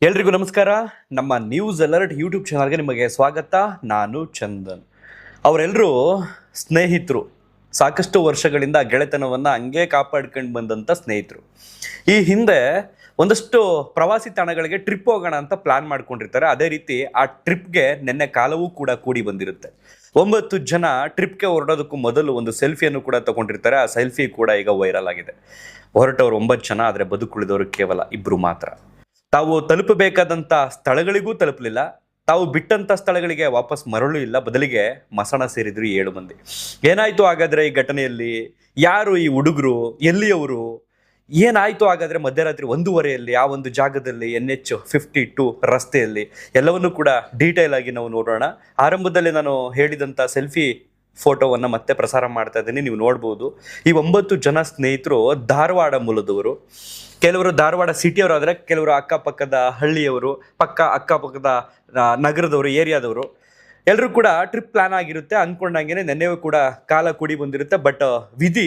ಎಲ್ರಿಗೂ ನಮಸ್ಕಾರ. ನಮ್ಮ ನ್ಯೂಸ್ ಅಲರ್ಟ್ ಯೂಟ್ಯೂಬ್ ಚಾನಲ್ಗೆ ನಿಮಗೆ ಸ್ವಾಗತ. ನಾನು ಚಂದನ್. ಅವರೆಲ್ಲರೂ ಸ್ನೇಹಿತರು, ಸಾಕಷ್ಟು ವರ್ಷಗಳಿಂದ ಗೆಳೆತನವನ್ನು ಹಂಗೆ ಕಾಪಾಡ್ಕೊಂಡು ಬಂದಂಥ ಸ್ನೇಹಿತರು. ಈ ಹಿಂದೆ ಒಂದಷ್ಟು ಪ್ರವಾಸಿ ತಾಣಗಳಿಗೆ ಟ್ರಿಪ್ ಹೋಗೋಣ ಅಂತ ಪ್ಲಾನ್ ಮಾಡ್ಕೊಂಡಿರ್ತಾರೆ. ಅದೇ ರೀತಿ ಆ ಟ್ರಿಪ್ಗೆ ನೆನ್ನೆ ಕಾಲವೂ ಕೂಡ ಕೂಡಿ ಬಂದಿರುತ್ತೆ. 9 ಜನ ಟ್ರಿಪ್ಗೆ ಹೊರಡೋದಕ್ಕೂ ಮೊದಲು ಒಂದು ಸೆಲ್ಫಿಯನ್ನು ಕೂಡ ತಗೊಂಡಿರ್ತಾರೆ. ಆ ಸೆಲ್ಫಿ ಕೂಡ ಈಗ ವೈರಲ್ ಆಗಿದೆ. ಹೊರಟವರು 9 ಜನ, ಆದರೆ ಬದುಕುಳಿದವರು ಕೇವಲ 2 ಮಾತ್ರ. ತಾವು ತಲುಪಬೇಕಾದಂಥ ಸ್ಥಳಗಳಿಗೂ ತಲುಪಲಿಲ್ಲ, ತಾವು ಬಿಟ್ಟಂಥ ಸ್ಥಳಗಳಿಗೆ ವಾಪಸ್ ಮರಳು ಇಲ್ಲ, ಬದಲಿಗೆ ಮಸಣ ಸೇರಿದ್ರು 7 ಮಂದಿ. ಏನಾಯ್ತು ಹಾಗಾದ್ರೆ ಈ ಘಟನೆಯಲ್ಲಿ? ಯಾರು ಈ ಹುಡುಗರು? ಎಲ್ಲಿಯವರು? ಏನಾಯ್ತು ಹಾಗಾದ್ರೆ ಮಧ್ಯರಾತ್ರಿ 1:30 ಆ ಒಂದು ಜಾಗದಲ್ಲಿ NH-52 ರಸ್ತೆಯಲ್ಲಿ? ಎಲ್ಲವನ್ನೂ ಕೂಡ ಡೀಟೇಲ್ ಆಗಿ ನಾವು ನೋಡೋಣ. ಆರಂಭದಲ್ಲಿ ನಾನು ಹೇಳಿದಂಥ ಸೆಲ್ಫಿ ಫೋಟೋವನ್ನು ಮತ್ತೆ ಪ್ರಸಾರ ಮಾಡ್ತಾ ಇದ್ದೀನಿ, ನೀವು ನೋಡ್ಬೋದು. ಈ 9 ಜನ ಸ್ನೇಹಿತರು ಧಾರವಾಡ ಮೂಲದವರು. ಕೆಲವರು ಧಾರವಾಡ ಸಿಟಿಯವರು ಆದರೆ ಕೆಲವರು ಅಕ್ಕಪಕ್ಕದ ಹಳ್ಳಿಯವರು, ಅಕ್ಕಪಕ್ಕದ ನಗರದವರು, ಏರಿಯಾದವರು. ಎಲ್ಲರೂ ಕೂಡ ಟ್ರಿಪ್ ಪ್ಲಾನ್ ಆಗಿರುತ್ತೆ. ಅಂದ್ಕೊಂಡಂಗೆ ನೆನ್ನೆಯೂ ಕೂಡ ಕಾಲ ಕೂಡಿ ಬಂದಿರುತ್ತೆ. ಬಟ್ ವಿಧಿ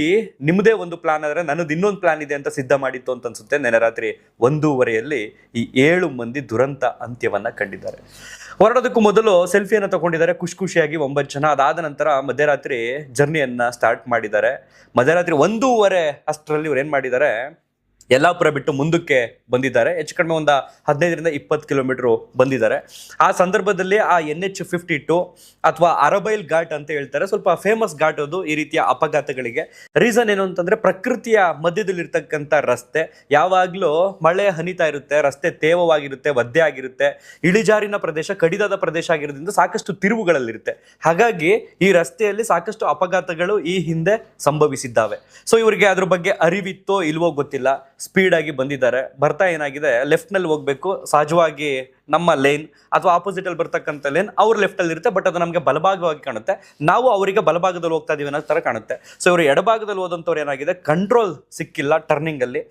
ನಿಮ್ಮದೇ ಒಂದು ಪ್ಲಾನ್ ಆದರೆ ನನ್ನದು ಇನ್ನೊಂದು ಪ್ಲಾನ್ ಇದೆ ಅಂತ ಸಿದ್ಧ ಮಾಡಿತ್ತು ಅಂತ ಅನ್ಸುತ್ತೆ. ನೆನ್ನೆ ರಾತ್ರಿ 1:30 ಈ 7 ಮಂದಿ ದುರಂತ ಅಂತ್ಯವನ್ನ ಕಂಡಿದ್ದಾರೆ. ಹೊರಡೋದಕ್ಕೂ ಮೊದಲು ಸೆಲ್ಫಿಯನ್ನು ತಗೊಂಡಿದ್ದಾರೆ ಖುಷಿಯಾಗಿ 9 ಜನ. ಅದಾದ ನಂತರ ಮಧ್ಯರಾತ್ರಿ ಜರ್ನಿಯನ್ನ ಸ್ಟಾರ್ಟ್ ಮಾಡಿದ್ದಾರೆ. ಮಧ್ಯರಾತ್ರಿ 1:30 ಅಷ್ಟರಲ್ಲಿ ಇವ್ರು ಏನ್ ಮಾಡಿದ್ದಾರೆ, ಯಲ್ಲಾಪುರ ಬಿಟ್ಟು ಮುಂದಕ್ಕೆ ಬಂದಿದ್ದಾರೆ. ಹೆಚ್ಚು ಕಡಿಮೆ ಒಂದು 15-20 ಕಿಲೋಮೀಟರ್ ಬಂದಿದ್ದಾರೆ. ಆ ಸಂದರ್ಭದಲ್ಲಿ ಆ NH-52 ಅಥವಾ ಅರಬೈಲ್ ಘಾಟ್ ಅಂತ ಹೇಳ್ತಾರೆ, ಸ್ವಲ್ಪ ಫೇಮಸ್ ಘಾಟ್ ಅದು ಈ ರೀತಿಯ ಅಪಘಾತಗಳಿಗೆ. ರೀಸನ್ ಏನು ಅಂತಂದ್ರೆ, ಪ್ರಕೃತಿಯ ಮಧ್ಯದಲ್ಲಿರ್ತಕ್ಕಂಥ ರಸ್ತೆ ಯಾವಾಗ್ಲೂ ಮಳೆ ಹನಿತಾ ಇರುತ್ತೆ, ರಸ್ತೆ ತೇವವಾಗಿರುತ್ತೆ, ಒದ್ದೆ ಆಗಿರುತ್ತೆ, ಇಳಿಜಾರಿನ ಪ್ರದೇಶ, ಕಡಿದಾದ ಪ್ರದೇಶ ಆಗಿರೋದ್ರಿಂದ ಸಾಕಷ್ಟು ತಿರುವುಗಳಲ್ಲಿರುತ್ತೆ. ಹಾಗಾಗಿ ಈ ರಸ್ತೆಯಲ್ಲಿ ಸಾಕಷ್ಟು ಅಪಘಾತಗಳು ಈ ಹಿಂದೆ ಸಂಭವಿಸಿದ್ದಾವೆ. ಸೊ ಇವರಿಗೆ ಅದ್ರ ಬಗ್ಗೆ ಅರಿವಿತ್ತೋ ಇಲ್ವೋ ಗೊತ್ತಿಲ್ಲ, ಸ್ಪೀಡ್ ಆಗಿ ಬಂದಿದ್ದಾರೆ. ಬರ್ತಾ ಏನಾಗಿದೆ, ಲೆಫ್ಟ್ ನಲ್ಲಿ ಹೋಗ್ಬೇಕು, ಸಹಜವಾಗಿ ನಮ್ಮ ಲೇನ್ ಅಥವಾ ಆಪೋಸಿಟ್ ಅಲ್ಲಿ ಬರ್ತಕ್ಕಂಥ ಲೇನ್ ಅವ್ರ ಲೆಫ್ಟ್ ಅಲ್ಲಿ ಇರುತ್ತೆ, ಬಟ್ ಅದು ನಮಗೆ ಬಲಭಾಗವಾಗಿ ಕಾಣುತ್ತೆ. ನಾವು ಅವರಿಗೆ ಬಲಭಾಗದಲ್ಲಿ ಹೋಗ್ತಾ ಇದೀವಿ ಅನ್ನೋ ತರ ಕಾಣುತ್ತೆ. ಸೊ ಇವರು ಎಡಭಾಗದಲ್ಲಿ ಹೋದಂಥವ್ರು ಏನಾಗಿದೆ, ಕಂಟ್ರೋಲ್ ಸಿಕ್ಕಿಲ್ಲ. ಟರ್ನಿಂಗ್ ಅಲ್ಲಿ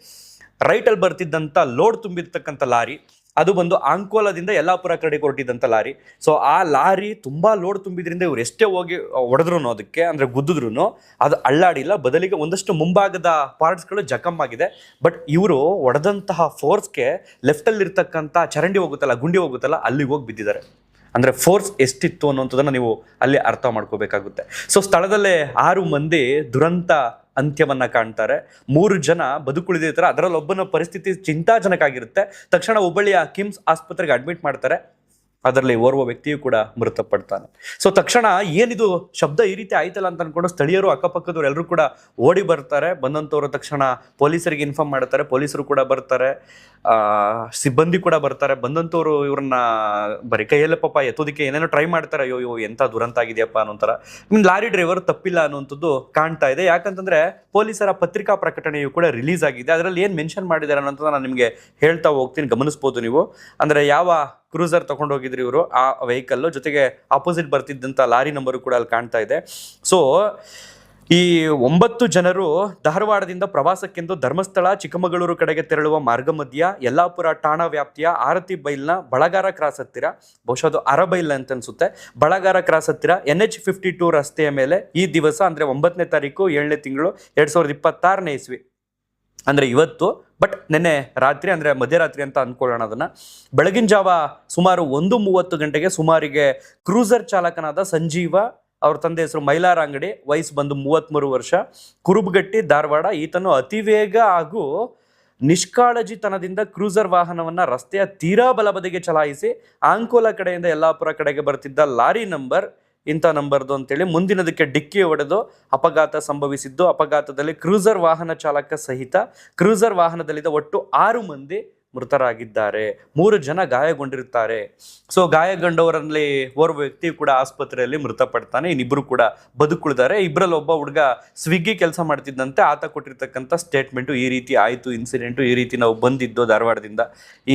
ರೈಟ್ ಅಲ್ಲಿ ಬರ್ತಿದ್ದಂತ ಲೋಡ್ ತುಂಬಿರ್ತಕ್ಕಂಥ ಲಾರಿ, ಅದು ಬಂದು ಅಂಕೋಲದಿಂದ ಯಲ್ಲಾಪುರ ಕಡೆಗೆ ಹೊರಟಿದ್ದಂಥ ಲಾರಿ. ಸೊ ಆ ಲಾರಿ ತುಂಬಾ ಲೋಡ್ ತುಂಬಿದ್ರಿಂದ ಇವ್ರು ಎಷ್ಟೇ ಹೋಗಿ ಹೊಡೆದ್ರು, ಅದಕ್ಕೆ ಅಂದ್ರೆ ಗುದ್ದಿದ್ರು ಅದು ಅಳ್ಳಾಡಿಲ್ಲ, ಬದಲಿಗೆ ಒಂದಷ್ಟು ಮುಂಭಾಗದ ಪಾರ್ಟ್ಸ್ಗಳು ಜಖಮ್ ಆಗಿದೆ. ಬಟ್ ಇವರು ಹೊಡೆದಂತಹ ಫೋರ್ಸ್ಗೆ ಲೆಫ್ಟ್ ಅಲ್ಲಿ ಇರ್ತಕ್ಕಂಥ ಚರಂಡಿ ಹೋಗುತ್ತಲ್ಲ, ಗುಂಡಿ ಹೋಗುತ್ತಲ್ಲ, ಅಲ್ಲಿಗೆ ಹೋಗಿ ಬಿದ್ದಿದ್ದಾರೆ. ಅಂದ್ರೆ ಫೋರ್ಸ್ ಎಷ್ಟಿತ್ತು ಅನ್ನೋಂಥದ್ದನ್ನ ನೀವು ಅಲ್ಲಿ ಅರ್ಥ ಮಾಡ್ಕೋಬೇಕಾಗುತ್ತೆ. ಸೊ ಸ್ಥಳದಲ್ಲೇ 6 ಮಂದಿ ದುರಂತ ಅಂತ್ಯವನ್ನ ಕಾಣ್ತಾರೆ. 3 ಜನ ಬದುಕುಳಿದಿರ್ತಾರೆ. ಅದರಲ್ಲಿ ಒಬ್ಬನ ಪರಿಸ್ಥಿತಿ ಚಿಂತಾಜನಕ ಆಗಿರುತ್ತೆ. ತಕ್ಷಣ ಹುಬ್ಬಳ್ಳಿಯ ಕಿಮ್ಸ್ ಆಸ್ಪತ್ರೆಗೆ ಅಡ್ಮಿಟ್ ಮಾಡ್ತಾರೆ. ಅದರಲ್ಲಿ ಓರ್ವ ವ್ಯಕ್ತಿಯು ಕೂಡ ಮೃತಪಡ್ತಾನೆ. ಸೊ ತಕ್ಷಣ ಏನಿದು ಶಬ್ದ ಈ ರೀತಿ ಆಯ್ತಲ್ಲ ಅಂತ ಅನ್ಕೊಂಡು ಸ್ಥಳೀಯರು, ಅಕ್ಕಪಕ್ಕದವ್ರು ಎಲ್ಲರೂ ಕೂಡ ಓಡಿ ಬರ್ತಾರೆ. ಬಂದಂಥವ್ರು ತಕ್ಷಣ ಪೊಲೀಸರಿಗೆ ಇನ್ಫಾರ್ಮ್ ಮಾಡ್ತಾರೆ. ಪೊಲೀಸರು ಕೂಡ ಬರ್ತಾರೆ, ಸಿಬ್ಬಂದಿ ಕೂಡ ಬರ್ತಾರೆ. ಬಂದಂಥವ್ರು ಇವ್ರನ್ನ ಬರೀ ಕೈಯಲ್ಲೇ ಪಾಪ ಎತ್ತೋದಕ್ಕೆ ಏನೇನೋ ಟ್ರೈ ಮಾಡ್ತಾರೆ. ಅಯ್ಯೋ ಎಂಥ ದುರಂತ ಆಗಿದೆಯಪ್ಪ ಅನ್ನೋಂಥರ. ಲಾರಿ ಡ್ರೈವರ್ ತಪ್ಪಿಲ್ಲ ಅನ್ನುವಂಥದ್ದು ಕಾಣ್ತಾ ಇದೆ. ಯಾಕಂತಂದ್ರೆ ಪೊಲೀಸರ ಪತ್ರಿಕಾ ಪ್ರಕಟಣೆಯು ಕೂಡ ರಿಲೀಸ್ ಆಗಿದೆ. ಅದರಲ್ಲಿ ಏನು ಮೆನ್ಷನ್ ಮಾಡಿದ್ದಾರೆ ಅನ್ನೋಂಥದ್ದು ನಾನು ನಿಮಗೆ ಹೇಳ್ತಾ ಹೋಗ್ತೀನಿ, ಗಮನಿಸ್ಬೋದು ನೀವು. ಅಂದ್ರೆ ಯಾವ ಕ್ರೂಸರ್ ತಗೊಂಡು ಹೋಗಿದ್ರಿ ಇವರು, ಆ ವೆಹಿಕಲ್ ಜೊತೆಗೆ ಆಪೋಸಿಟ್ ಬರ್ತಿದ್ದಂಥ ಲಾರಿ ನಂಬರು ಕೂಡ ಅಲ್ಲಿ ಕಾಣ್ತಾ ಇದೆ. ಸೊ ಈ 9 ಜನರು ಧಾರವಾಡದಿಂದ ಪ್ರವಾಸಕ್ಕೆಂದು ಧರ್ಮಸ್ಥಳ, ಚಿಕ್ಕಮಗಳೂರು ಕಡೆಗೆ ತೆರಳುವ ಮಾರ್ಗ ಮಧ್ಯ ಯಲ್ಲಾಪುರ ಠಾಣಾ ವ್ಯಾಪ್ತಿಯ ಆರತಿ ಬೈಲ್ನ ಬಳಗಾರ ಕ್ರಾಸ್ ಹತ್ತಿರ, ಬಹುಶಃ ಅದು ಅರಬೈಲ್ ಅಂತ ಅನ್ಸುತ್ತೆ, ಬಳಗಾರ ಕ್ರಾಸ್ ಹತ್ತಿರ NH-52 ರಸ್ತೆಯ ಮೇಲೆ ಈ ದಿವಸ ಅಂದ್ರೆ 9ನೇ ತಾರೀಕು 7ನೇ ತಿಂಗಳು 2026ನೇ ಇಸ್ವಿ, ಅಂದ್ರೆ ಇವತ್ತು, ಬಟ್ ನಿನ್ನೆ ರಾತ್ರಿ ಅಂದ್ರೆ ಮಧ್ಯರಾತ್ರಿ ಅಂತ ಅನ್ಕೊಳ್ಳೋಣ ಅದನ್ನ, ಬೆಳಗಿನ ಜಾವ ಸುಮಾರು 1:30 ಗಂಟೆಗೆ ಸುಮಾರಿಗೆ ಕ್ರೂಸರ್ ಚಾಲಕನಾದ ಸಂಜೀವ, ಅವ್ರ ತಂದೆ ಹೆಸರು ಮೈಲಾರ ಅಂಗಡಿ, ವಯಸ್ಸು ಬಂದು 33 ವರ್ಷ, ಕುರುಬಗಟ್ಟಿ, ಧಾರವಾಡ. ಈತನು ಅತಿವೇಗ ಹಾಗೂ ನಿಷ್ಕಾಳಜಿತನದಿಂದ ಕ್ರೂಸರ್ ವಾಹನವನ್ನ ರಸ್ತೆಯ ತೀರಾ ಬಲಬದಿಗೆ ಚಲಾಯಿಸಿ ಅಂಕೋಲ ಕಡೆಯಿಂದ ಯಲ್ಲಾಪುರ ಕಡೆಗೆ ಬರ್ತಿದ್ದ ಲಾರಿ ನಂಬರ್ ಇಂಥ ನಂಬರ್ದು ಅಂತೇಳಿ ಮುಂದಿನದಕ್ಕೆ ಡಿಕ್ಕಿ ಹೊಡೆದು ಅಪಘಾತ ಸಂಭವಿಸಿದ್ದು. ಅಪಘಾತದಲ್ಲಿ ಕ್ರೂಸರ್ ವಾಹನ ಚಾಲಕ ಸಹಿತ ಕ್ರೂಸರ್ ವಾಹನದಲ್ಲಿದ್ದ ಒಟ್ಟು 6 ಮಂದಿ ಮೃತರಾಗಿದ್ದಾರೆ. 3 ಜನ ಗಾಯಗೊಂಡಿರುತ್ತಾರೆ. ಸೊ ಗಾಯಗೊಂಡವರಲ್ಲಿ ಓರ್ವ ವ್ಯಕ್ತಿ ಕೂಡ ಆಸ್ಪತ್ರೆಯಲ್ಲಿ ಮೃತಪಡ್ತಾನೆ. ಇನ್ನಿಬ್ರು ಕೂಡ ಬದುಕುಳಿದ್ದಾರೆ. ಇಬ್ಬರಲ್ಲಿ ಒಬ್ಬ ಹುಡುಗ ಸ್ವಿಗ್ಗಿ ಕೆಲಸ ಮಾಡ್ತಿದ್ದಂತೆ. ಆತ ಕೊಟ್ಟಿರ್ತಕ್ಕಂಥ ಸ್ಟೇಟ್ಮೆಂಟು ಈ ರೀತಿ ಆಯಿತು ಇನ್ಸಿಡೆಂಟು, ಈ ರೀತಿ ನಾವು ಬಂದಿದ್ದು ಧಾರವಾಡದಿಂದ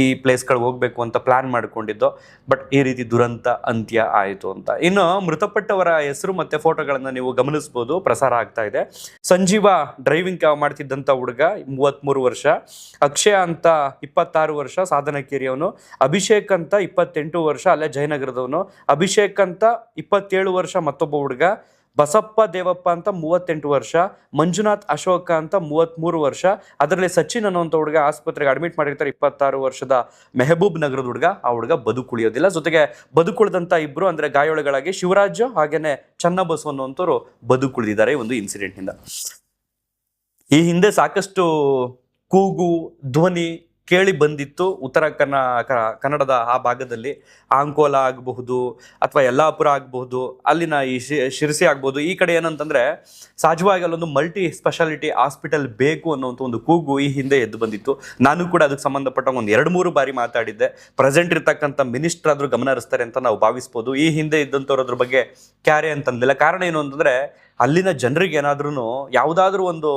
ಈ ಪ್ಲೇಸ್ಗಳಿಗೆ ಹೋಗ್ಬೇಕು ಅಂತ ಪ್ಲಾನ್ ಮಾಡ್ಕೊಂಡಿದ್ದೋ, ಬಟ್ ಈ ರೀತಿ ದುರಂತ ಅಂತ್ಯ ಆಯಿತು ಅಂತ. ಇನ್ನು ಮೃತಪಟ್ಟವರ ಹೆಸರು ಮತ್ತೆ ಫೋಟೋಗಳನ್ನ ನೀವು ಗಮನಿಸಬಹುದು, ಪ್ರಸಾರ ಆಗ್ತಾ ಇದೆ. ಸಂಜೀವ ಡ್ರೈವಿಂಗ್ ಮಾಡ್ತಿದ್ದಂಥ ಹುಡುಗ, 33 ವರ್ಷ. ಅಕ್ಷಯ ಅಂತ 26 ವರ್ಷ, ಸಾಧನಕೇರಿಯವನು. ಅಭಿಷೇಕ್ ಅಂತ 28 ವರ್ಷ, ಅಲ್ಲೇ ಜಯನಗರದವನು. ಅಭಿಷೇಕ್ ಅಂತ 27 ವರ್ಷ ಮತ್ತೊಬ್ಬ ಹುಡುಗ. ಬಸಪ್ಪ ದೇವಪ್ಪ ಅಂತ 38 ವರ್ಷ, ಮಂಜುನಾಥ್ ಅಶೋಕ ಅಂತ 33 ವರ್ಷ, ಅದರಲ್ಲಿ ಸಚಿನ್ ಅನ್ನುವಂಥ ಹುಡುಗ ಆಸ್ಪತ್ರೆಗೆ ಅಡ್ಮಿಟ್ ಮಾಡಿರ್ತಾರೆ, 26 ವರ್ಷದ ಮೆಹಬೂಬ್ ನಗರದ ಹುಡುಗ. ಆ ಹುಡುಗ ಬದುಕುಳಿಯೋದಿಲ್ಲ. ಜೊತೆಗೆ ಬದುಕುಳಿದಂತ ಇಬ್ರು ಅಂದ್ರೆ ಗಾಯಾಳುಗಳಾಗಿ ಶಿವರಾಜ್ ಹಾಗೇನೆ ಚನ್ನಬಸವ ಅನ್ನುವಂಥವ್ರು ಬದುಕುಳಿದಿದ್ದಾರೆ ಈ ಒಂದು ಇನ್ಸಿಡೆಂಟ್ ನಿಂದ. ಈ ಹಿಂದೆ ಸಾಕಷ್ಟು ಕೂಗು ಧ್ವನಿ ಕೇಳಿ ಬಂದಿತ್ತು ಉತ್ತರ ಕನ್ನಡದ ಆ ಭಾಗದಲ್ಲಿ. ಅಂಕೋಲಾ ಆಗಬಹುದು ಅಥವಾ ಯಲ್ಲಾಪುರ ಆಗಬಹುದು, ಅಲ್ಲಿನ ಈ ಶಿರಸಿ ಆಗ್ಬೋದು. ಈ ಕಡೆ ಏನಂತಂದ್ರೆ ಸಹಜವಾಗಿ ಅಲ್ಲೊಂದು ಮಲ್ಟಿ ಸ್ಪೆಷಾಲಿಟಿ ಹಾಸ್ಪಿಟಲ್ ಬೇಕು ಅನ್ನುವಂಥ ಒಂದು ಕೂಗು ಈ ಹಿಂದೆ ಎದ್ದು ಬಂದಿತ್ತು. ನಾನು ಕೂಡ ಅದಕ್ಕೆ ಸಂಬಂಧಪಟ್ಟ ಒಂದು 2-3 ಬಾರಿ ಮಾತಾಡಿದ್ದೆ. ಪ್ರೆಸೆಂಟ್ ಇರ್ತಕ್ಕಂಥ ಮಿನಿಸ್ಟರ್ ಆದ್ರೂ ಗಮನ ಹರಿಸ್ತಾರೆ ಅಂತ ನಾವು ಭಾವಿಸ್ಬೋದು. ಈ ಹಿಂದೆ ಇದ್ದಂಥವ್ರು ಅದ್ರ ಬಗ್ಗೆ ಕ್ಯಾರೆ ಅಂತಂದಿಲ್ಲ. ಕಾರಣ ಏನು ಅಂತಂದ್ರೆ ಅಲ್ಲಿನ ಜನರಿಗೆ ಏನಾದ್ರೂ ಯಾವುದಾದ್ರೂ ಒಂದು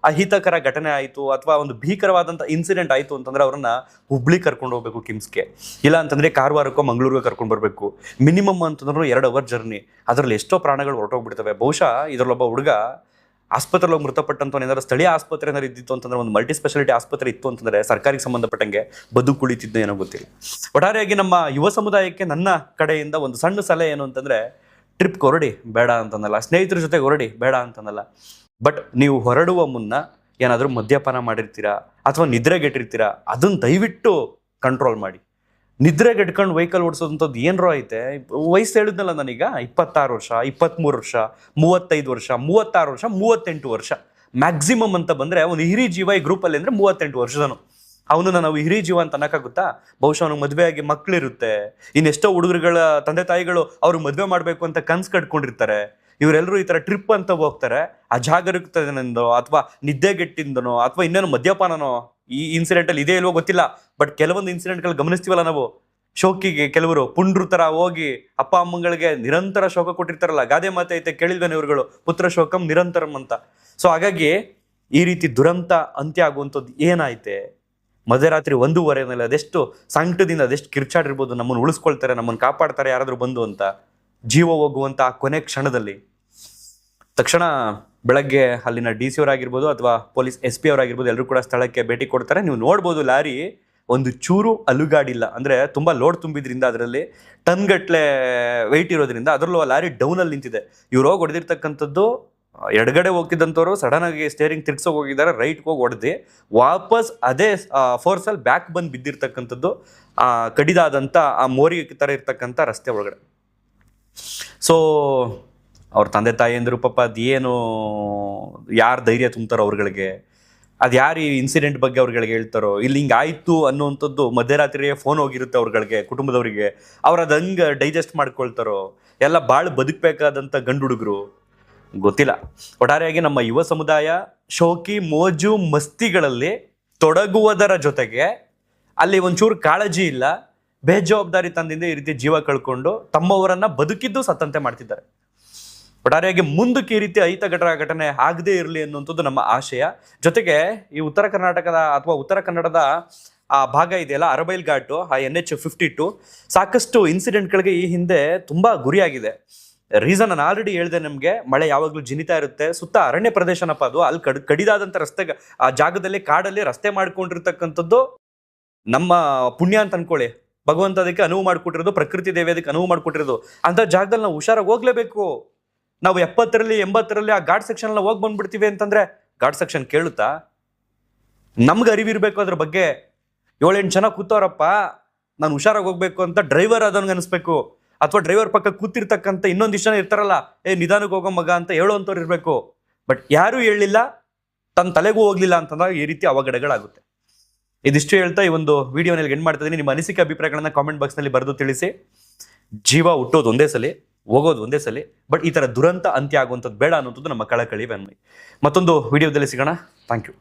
ಅಹಿತಕರ ಘಟನೆ ಆಯಿತು ಅಥವಾ ಒಂದು ಭೀಕರವಾದಂಥ ಇನ್ಸಿಡೆಂಟ್ ಆಯಿತು ಅಂತಂದ್ರೆ ಅವ್ರನ್ನ ಹುಬ್ಳಿ ಕರ್ಕೊಂಡು ಹೋಗ್ಬೇಕು ಕಿಮ್ಸ್ಗೆ, ಇಲ್ಲ ಅಂತಂದ್ರೆ ಕಾರವಾರಕ್ಕೋ ಮಂಗಳೂರಿಗೆ ಕರ್ಕೊಂಡು ಬರಬೇಕು. ಮಿನಿಮಮ್ ಅಂತಂದ್ರೂ 2 ಅವರ್ ಜರ್ನಿ. ಅದರಲ್ಲಿ ಎಷ್ಟೋ ಪ್ರಾಣಗಳು ಹೊರಟೋಗ್ಬಿಡ್ತವೆ. ಬಹುಶಃ ಇದರಲ್ಲೊಬ್ಬ ಹುಡುಗ ಆಸ್ಪತ್ರೆಗೆ ಹೋಗಿ ಮೃತಪಟ್ಟಂತ ಏನಾದ್ರು ಸ್ಥಳೀಯ ಆಸ್ಪತ್ರೆ ಏನಾದ್ರು ಇದ್ದಿತ್ತು ಅಂತಂದ್ರೆ, ಒಂದು ಮಲ್ಟಿ ಸ್ಪೆಷಾಲಿಟಿ ಆಸ್ಪತ್ರೆ ಇತ್ತು ಅಂತಂದ್ರೆ ಸರ್ಕಾರಿಗೆ ಸಂಬಂಧಪಟ್ಟಂಗೆ ಬದುಕುಳಿತಿದ್ದು ಏನೋ ಗೊತ್ತಿಲ್ಲ. ಒಟ್ಟಾರೆಯಾಗಿ ನಮ್ಮ ಯುವ ಸಮುದಾಯಕ್ಕೆ ನನ್ನ ಕಡೆಯಿಂದ ಒಂದು ಸಣ್ಣ ಸಲಹೆ ಏನು ಅಂತಂದ್ರೆ, ಟ್ರಿಪ್ಗೆ ಹೊರಡಿ ಬೇಡ ಅಂತಂದಲ್ಲ, ಸ್ನೇಹಿತರ ಜೊತೆಗೆ ಹೊರಡಿ ಬೇಡ ಅಂತಂದಲ್ಲ, ಬಟ್ ನೀವು ಹೊರಡುವ ಮುನ್ನ ಏನಾದರೂ ಮದ್ಯಪಾನ ಮಾಡಿರ್ತೀರಾ ಅಥವಾ ನಿದ್ರೆಗೆಟ್ಟಿರ್ತೀರಾ, ಅದನ್ನ ದಯವಿಟ್ಟು ಕಂಟ್ರೋಲ್ ಮಾಡಿ. ನಿದ್ರೆಗೆಟ್ಕೊಂಡು ವೆಹಿಕಲ್ ಓಡಿಸೋದಂಥದ್ದು ಏನರೋ ಐತೆ. ವಯಸ್ಸು ಹೇಳಿದ್ನಲ್ಲ ನಾನೀಗ, 26 ವರ್ಷ, 23 ವರ್ಷ, 35 ವರ್ಷ, 36 ವರ್ಷ, 38 ವರ್ಷ ಮ್ಯಾಕ್ಸಿಮಮ್ ಅಂತ ಬಂದ್ರೆ ಒಂದು ಹಿರಿ ಜೀವ ಈ ಗ್ರೂಪಲ್ಲಿ ಅಂದ್ರೆ 38 ವರ್ಷದನು. ಅವನನ್ನ ನಾವು ಹಿರಿ ಜೀವ ಅಂತ ಅನ್ನಕ್ಕಾಗುತ್ತಾ? ಬಹುಶಃ ಅವ್ನಿಗೆ ಮದುವೆ ಆಗಿ ಮಕ್ಳಿರುತ್ತೆ. ಇನ್ನೆಷ್ಟೋ ಹುಡುಗರುಗಳ ತಂದೆ ತಾಯಿಗಳು ಅವ್ರಿಗೆ ಮದುವೆ ಮಾಡಬೇಕು ಅಂತ ಕನ್ಸು ಕಟ್ಕೊಂಡಿರ್ತಾರೆ. ಇವರೆಲ್ಲರೂ ಈ ಥರ ಟ್ರಿಪ್ ಅಂತ ಹೋಗ್ತಾರೆ. ಅಜಾಗರೂಕತೆಯಿಂದನೋ ಅಥವಾ ನಿದ್ದೆಗೆಟ್ಟಿಂದನೋ ಅಥವಾ ಇನ್ನೇನು ಮದ್ಯಪಾನನೋ ಈ ಇನ್ಸಿಡೆಂಟಲ್ಲಿ ಇದೇ ಇಲ್ವೋ ಗೊತ್ತಿಲ್ಲ. ಬಟ್ ಕೆಲವೊಂದು ಇನ್ಸಿಡೆಂಟ್ಗಳು ಗಮನಿಸ್ತೀವಲ್ಲ ನಾವು, ಶೋಕಿಗೆ ಕೆಲವರು ಪುಂಡ್ರು ಥರ ಹೋಗಿ ಅಪ್ಪ ಅಮ್ಮಗಳಿಗೆ ನಿರಂತರ ಶೋಕ ಕೊಟ್ಟಿರ್ತಾರಲ್ಲ. ಗಾದೆ ಮಾತೆ ಐತೆ ಕೇಳಿದ್ವೇನೆ ಇವ್ರುಗಳು, ಪುತ್ರ ಶೋಕಂ ನಿರಂತರಂ ಅಂತ. ಸೊ ಹಾಗಾಗಿ ಈ ರೀತಿ ದುರಂತ ಅಂತ್ಯ ಆಗುವಂಥದ್ದು ಏನಾಯ್ತೆ? ಮಧ್ಯರಾತ್ರಿ 1:15 ಅದೆಷ್ಟು ಸಂಕಟದಿಂದ ಅದೆಷ್ಟು ಕಿರ್ಚಾಡಿರ್ಬೋದು. ನಮ್ಮನ್ನು ಉಳಿಸ್ಕೊಳ್ತಾರೆ, ನಮ್ಮನ್ನು ಕಾಪಾಡ್ತಾರೆ ಯಾರಾದರೂ ಬಂದು ಅಂತ. ಜೀವ ಹೋಗುವಂಥ ಕೊನೆ ಕ್ಷಣದಲ್ಲಿ ತಕ್ಷಣ ಬೆಳಗ್ಗೆ ಅಲ್ಲಿನ DC ಅವರಾಗಿರ್ಬೋದು ಅಥವಾ ಪೊಲೀಸ್ SP ಅವರಾಗಿರ್ಬೋದು ಎಲ್ಲರೂ ಕೂಡ ಸ್ಥಳಕ್ಕೆ ಭೇಟಿ ಕೊಡ್ತಾರೆ. ನೀವು ನೋಡ್ಬೋದು ಲಾರಿ ಒಂದು ಚೂರು ಅಲುಗಾಡಿಲ್ಲ. ಅಂದರೆ ತುಂಬ ಲೋಡ್ ತುಂಬಿದ್ರಿಂದ ಅದರಲ್ಲಿ ಟನ್ಗಟ್ಲೆ ವೆಯ್ಟ್ ಇರೋದ್ರಿಂದ ಅದರಲ್ಲೂ ಆ ಲಾರಿ ಡೌನಲ್ಲಿ ನಿಂತಿದೆ. ಇವ್ರು ಹೋಗಿ ಹೊಡೆದಿರ್ತಕ್ಕಂಥದ್ದು ಎಡಗಡೆ ಹೋಗ್ತಿದ್ದಂಥವ್ರು ಸಡನ್ ಆಗಿ ಸ್ಟೇರಿಂಗ್ ತಿರ್ಗ್ಸೋಗಿ ಹೋಗಿದ್ದಾರೆ, ರೈಟ್ಗೆ ಹೋಗಿ ಹೊಡೆದು ವಾಪಸ್ ಅದೇ ಫೋರ್ಸಲ್ಲಿ ಬ್ಯಾಕ್ ಬಂದು ಬಿದ್ದಿರ್ತಕ್ಕಂಥದ್ದು ಕಡಿದಾದಂಥ ಆ ಮೋರಿ ಥರ ಇರ್ತಕ್ಕಂಥ ರಸ್ತೆ ಒಳಗಡೆ. ಸೊ ಅವ್ರ ತಂದೆ ತಾಯಿಯಂದ್ರು ಪಾಪ ಅದೇನು ಯಾರು ಧೈರ್ಯ ತುಂಬ್ತಾರೋ ಅವ್ರಗಳಿಗೆ, ಅದು ಯಾರು ಈ ಇನ್ಸಿಡೆಂಟ್ ಬಗ್ಗೆ ಅವ್ರಗಳಿಗೆ ಹೇಳ್ತಾರೋ, ಇಲ್ಲಿ ಹಿಂಗೆ ಆಯಿತು ಅನ್ನುವಂಥದ್ದು ಮಧ್ಯರಾತ್ರಿಯೇ ಫೋನ್ ಹೋಗಿರುತ್ತೆ ಅವ್ರಗಳಿಗೆ, ಕುಟುಂಬದವರಿಗೆ. ಅವ್ರು ಅದು ಹಂಗೆ ಡೈಜೆಸ್ಟ್ ಮಾಡ್ಕೊಳ್ತಾರೋ, ಎಲ್ಲ ಭಾಳ ಬದುಕಬೇಕಾದಂಥ ಗಂಡು ಹುಡುಗರು ಗೊತ್ತಿಲ್ಲ. ಒಟ್ಟಾರೆಯಾಗಿ ನಮ್ಮ ಯುವ ಸಮುದಾಯ ಶೋಕಿ ಮೋಜು ಮಸ್ತಿಗಳಲ್ಲಿ ತೊಡಗುವುದರ ಜೊತೆಗೆ ಅಲ್ಲಿ ಒಂಚೂರು ಕಾಳಜಿ ಇಲ್ಲ, ಬೇಜವಾಬ್ದಾರಿ ತಂದಿಂದ ಈ ರೀತಿ ಜೀವ ಕಳ್ಕೊಂಡು ತಮ್ಮವರನ್ನ ಬದುಕಿದ್ದು ಸತ್ತಂತೆ ಮಾಡ್ತಿದ್ದಾರೆ. ಒಟ್ಟಾರೆಯಾಗಿ ಮುಂದಕ್ಕೆ ಈ ರೀತಿ ಘಟನೆ ಆಗದೇ ಇರಲಿ ಅನ್ನುವಂಥದ್ದು ನಮ್ಮ ಆಶಯ. ಜೊತೆಗೆ ಈ ಉತ್ತರ ಕರ್ನಾಟಕದ ಅಥವಾ ಉತ್ತರ ಕನ್ನಡದ ಆ ಭಾಗ ಇದೆಯಲ್ಲ, ಅರಬೈಲ್ ಘಾಟು, ಆ NH-52 ಸಾಕಷ್ಟು ಇನ್ಸಿಡೆಂಟ್ಗಳಿಗೆ ಈ ಹಿಂದೆ ತುಂಬಾ ಗುರಿಯಾಗಿದೆ. ರೀಸನ್ ನಾನು ಆಲ್ರೆಡಿ ಹೇಳಿದೆ ನಿಮಗೆ, ಮಳೆ ಯಾವಾಗಲೂ ಜಿನಿತಾ ಇರುತ್ತೆ, ಸುತ್ತ ಅರಣ್ಯ ಪ್ರದೇಶನಪ್ಪ ಅದು. ಅಲ್ಲಿ ಕಡಿದಾದಂಥ ರಸ್ತೆ, ಆ ಜಾಗದಲ್ಲಿ ಕಾಡಲ್ಲಿ ರಸ್ತೆ ಮಾಡ್ಕೊಂಡಿರ್ತಕ್ಕಂಥದ್ದು ನಮ್ಮ ಪುಣ್ಯ ಅಂತ ಅನ್ಕೊಳ್ಳಿ. ಭಗವಂತ ಅದಕ್ಕೆ ಅನುವು ಮಾಡಿಕೊಟ್ಟಿರೋದು, ಪ್ರಕೃತಿ ದೇವಿ ಅದಕ್ಕೆ ಅನುವು ಮಾಡಿಕೊಟ್ಟಿರೋದು. ಅಂತ ಜಾಗದಲ್ಲಿ ನಾವು ಹುಷಾರಾಗಿ ಹೋಗ್ಲೇಬೇಕು. ನಾವು 70ರಲ್ಲಿ 80ರಲ್ಲಿ ಆ ಘಾಟ್ ಸೆಕ್ಷನ್ ಎಲ್ಲ ಹೋಗಿ ಬಂದ್ಬಿಡ್ತೀವಿ ಅಂತಂದ್ರೆ ಘಾಟ್ ಸೆಕ್ಷನ್ ಕೇಳುತ್ತಾ? ನಮ್ಗೆ ಅರಿವಿರ್ಬೇಕು ಅದ್ರ ಬಗ್ಗೆ. 7-8 ಜನ ಕೂತವ್ರಪ್ಪ, ನಾನು ಹುಷಾರಾಗಿ ಹೋಗ್ಬೇಕು ಅಂತ ಡ್ರೈವರ್ ಅದನ್ಗೆ ಅನಿಸ್ಬೇಕು. ಅಥವಾ ಡ್ರೈವರ್ ಪಕ್ಕ ಕೂತಿರ್ತಕ್ಕಂಥ ಇನ್ನೊಂದಿಷ್ಟು ಜನ ಇರ್ತಾರಲ್ಲ, ನಿಧಾನಕ್ಕೆ ಹೋಗೋ ಮಗ ಅಂತ ಹೇಳೋವಂಥವ್ರು ಇರಬೇಕು. ಬಟ್ ಯಾರೂ ಹೇಳಿಲ್ಲ, ತನ್ನ ತಲೆಗೂ ಹೋಗ್ಲಿಲ್ಲ ಅಂತಂದಾಗ ಈ ರೀತಿ ಅವಘಡಗಳಾಗುತ್ತೆ. ಇದಿಷ್ಟು ಹೇಳ್ತಾ ಈ ಒಂದು ವಿಡಿಯೋನಲ್ಲಿ ಎಂಡ್ ಮಾಡ್ತಾ ಇದ್ದೀನಿ. ನಿಮ್ಮ ಅನಿಸಿಕೆ ಅಭಿಪ್ರಾಯಗಳನ್ನ ಕಾಮೆಂಟ್ ಬಾಕ್ಸ್ನಲ್ಲಿ ಬರೆದು ತಿಳಿಸಿ. ಜೀವ ಹುಟ್ಟೋದು ಒಂದೇ ಸಲ, ಹೋಗೋದು ಒಂದೇ ಸಲ, ಬಟ್ ಈ ಥರ ದುರಂತ ಅಂತ್ಯ ಆಗುವಂಥದ್ದು ಬೇಡ ಅನ್ನೋದು ನಮ್ಮ ಕಳಕಳಿ ಬೆನ್ಮೈ. ಮತ್ತೊಂದು ವಿಡಿಯೋದಲ್ಲಿ ಸಿಗೋಣ. Thank you.